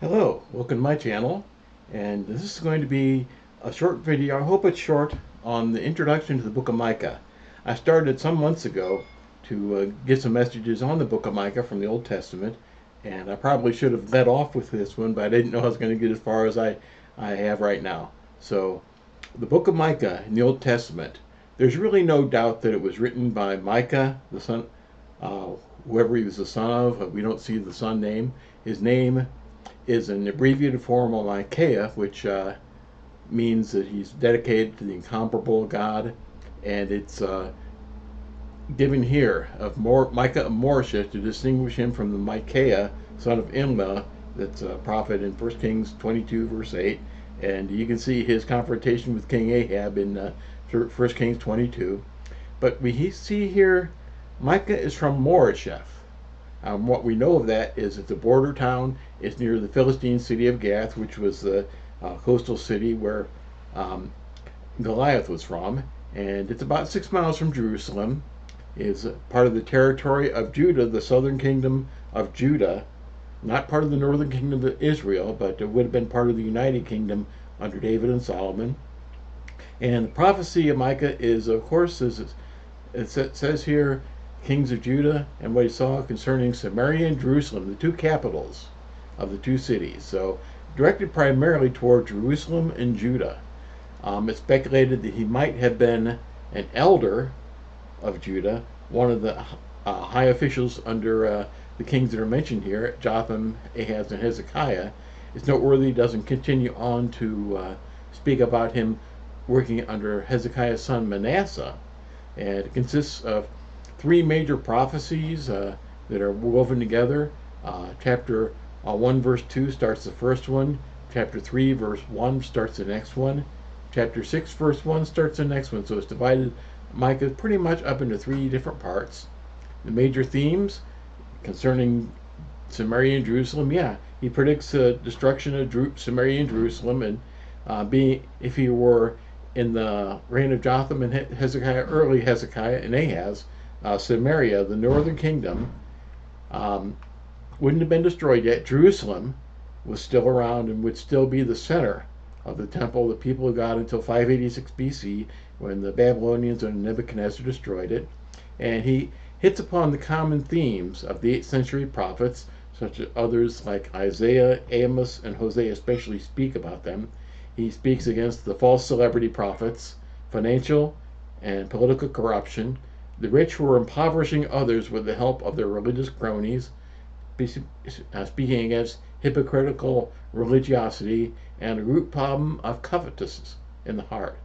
Hello, welcome to my channel, and this is going to be a short video. I hope it's short on the introduction to the book of Micah. I started some months ago to get some messages on the book of Micah from the Old Testament, and I probably should have led off with this one, but I didn't know I was going to get as far as I have right now. So, the book of Micah in the Old Testament, there's really no doubt that it was written by Micah, the son, uh, whoever he was the son of. We don't see the son name. His name is an abbreviated form of Micaiah, which means that he's dedicated to the incomparable God, and it's given here of Micah of Moresheth to distinguish him from the Micaiah, son of Imlah, that's a prophet in 1 Kings 22, verse 8. And you can see his confrontation with King Ahab in 1 Kings 22. But we see here Micah is from Moresheth. What we know of that is it's a border town. It's near the Philistine city of Gath, which was the coastal city where um, Goliath was from. And it's about 6 miles from Jerusalem. It's part of the territory of Judah, the southern kingdom of Judah, not part of the northern kingdom of Israel, but it would have been part of the United Kingdom under David and Solomon. And the prophecy of Micah is, of course, it says here, kings of Judah and what he saw concerning Samaria and Jerusalem, the two capitals of the two cities. So directed primarily toward Jerusalem and Judah. It's speculated that he might have been an elder of Judah, one of the high officials under the kings that are mentioned here, Jotham, Ahaz, and Hezekiah. It's noteworthy he doesn't continue on to speak about him working under Hezekiah's son Manasseh. And it consists of three major prophecies that are woven together. Chapter 1, verse 2 starts the first one. Chapter 3, verse 1 starts the next one. Chapter 6, verse 1 starts the next one. So it's divided, Micah, pretty much up into three different parts. The major themes concerning Samaria and Jerusalem, yeah, he predicts the destruction of Samaria and Jerusalem, and being if he were in the reign of Jotham and Hezekiah, early Hezekiah and Ahaz, Samaria, the northern kingdom, um, wouldn't have been destroyed yet. Jerusalem was still around and would still be the center of the temple, the people of God, until 586 BC, when the Babylonians and Nebuchadnezzar destroyed it. And he hits upon the common themes of the 8th century prophets, such as others like Isaiah, Amos, and Hosea especially speak about them. He speaks against the false celebrity prophets, financial and political corruption, the rich who are impoverishing others with the help of their religious cronies, speaking against hypocritical religiosity and a root problem of covetousness in the heart.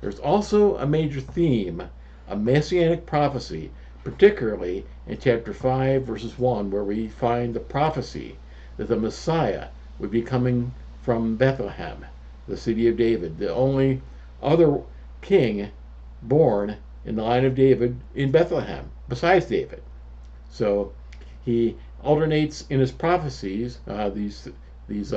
There's also a major theme of messianic prophecy, particularly in chapter 5, verses 1, where we find the prophecy that the Messiah would be coming from Bethlehem, the city of David, the only other king born in the line of David in Bethlehem, besides David. So he alternates in his prophecies, these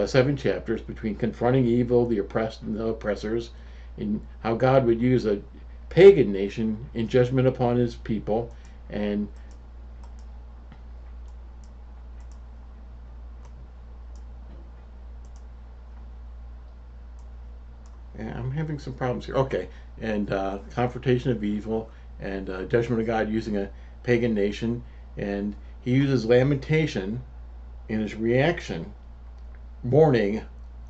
7 chapters, between confronting evil, the oppressed, and the oppressors, and how God would use a pagan nation in judgment upon his people, and I'm having some problems here. Okay, and confrontation of evil and judgment of God using a pagan nation, and he uses lamentation in his reaction, mourning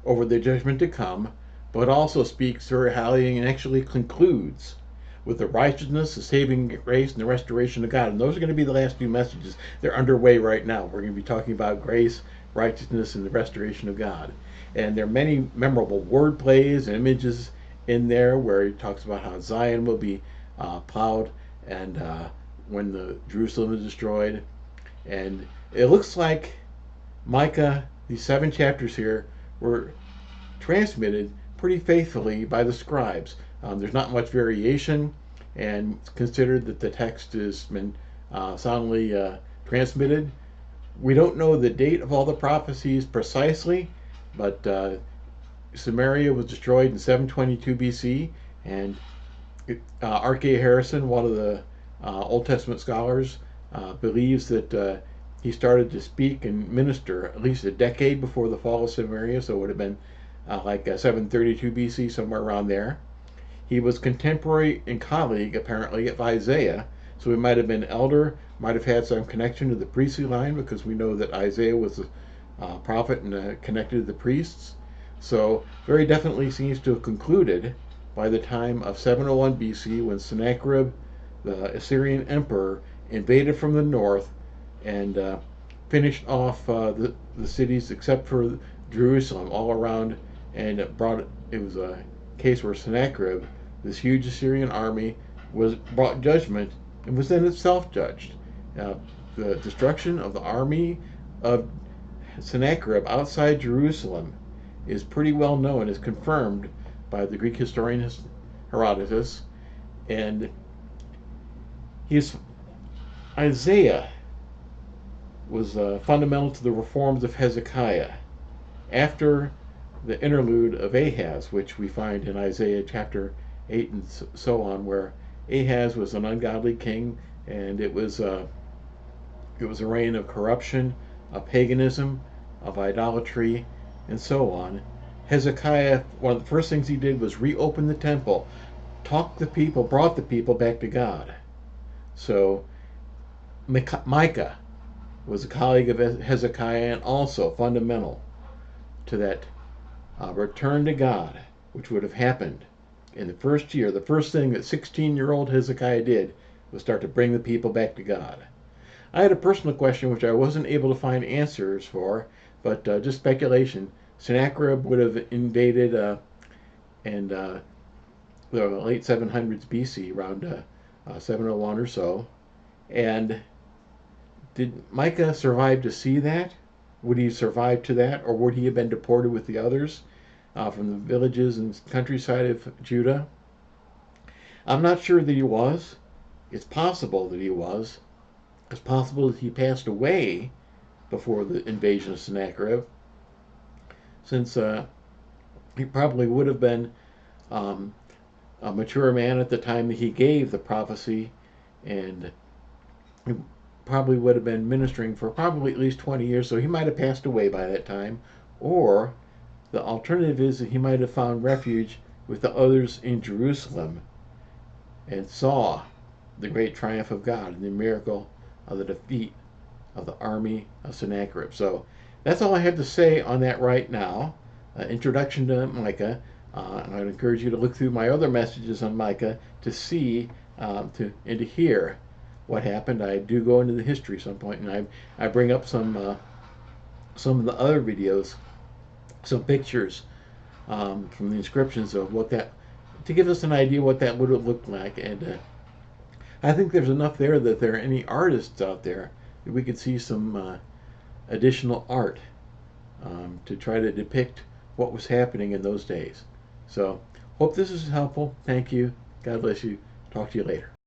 over the judgment to come, but also speaks very highly and actually concludes with the righteousness, the saving grace, and the restoration of God. And those are going to be the last few messages. They're underway right now. We're going to be talking about grace, righteousness, and the restoration of God. And there are many memorable word plays and images in there where he talks about how Zion will be plowed and when the Jerusalem is destroyed. And it looks like Micah, these 7 chapters here, were transmitted pretty faithfully by the scribes. There's not much variation, and it's considered that the text has been soundly transmitted. We don't know the date of all the prophecies precisely, but Samaria was destroyed in 722 BC, and R.K. Harrison, one of the Old Testament scholars, believes that he started to speak and minister at least a decade before the fall of Samaria, so it would have been 732 BC, somewhere around there. He was contemporary and colleague, apparently, of Isaiah, so he might have been elder, might have had some connection to the priestly line, because we know that Isaiah was a prophet and connected to the priests. So, very definitely seems to have concluded by the time of 701 BC, when Sennacherib, the Assyrian emperor, invaded from the north and finished off the cities except for Jerusalem all around, and it was a case where Sennacherib, this huge Assyrian army, was brought judgment and was then itself judged. The destruction of the army of Sennacherib outside Jerusalem is pretty well known, is confirmed by the Greek historian Herodotus, and Isaiah was fundamental to the reforms of Hezekiah after the interlude of Ahaz, which we find in Isaiah chapter 8 and so on, where Ahaz was an ungodly king, and it was a reign of corruption, of paganism, of idolatry, and so on. Hezekiah, one of the first things he did was reopen the temple, brought the people back to God. So Micah was a colleague of Hezekiah and also fundamental to that return to God, which would have happened in the first year. The first thing that 16-year-old Hezekiah did was start to bring the people back to God. I had a personal question which I wasn't able to find answers for, but just speculation. Sennacherib would have invaded in the late 700s BC, around 701 or so. And did Micah survive to see that? Would he survive to that, or would he have been deported with the others from the villages and countryside of Judah? I'm not sure that he was. It's possible that he was. It's possible that he passed away before the invasion of Sennacherib, since he probably would have been a mature man at the time that he gave the prophecy, and he probably would have been ministering for probably at least 20 years, so he might have passed away by that time. Or the alternative is that he might have found refuge with the others in Jerusalem and saw the great triumph of God and the miracle of the defeat of the army of Sennacherib. So that's all I have to say on that right now. Introduction to Micah. I'd encourage you to look through my other messages on Micah to see and to hear what happened. I do go into the history some point, and I bring up some of the other videos, some pictures from the inscriptions of what that, to give us an idea what that would have looked like. And I think there's enough there that there are any artists out there that we could see some additional art to try to depict what was happening in those days. So, hope this is helpful. Thank you. God bless you. Talk to you later.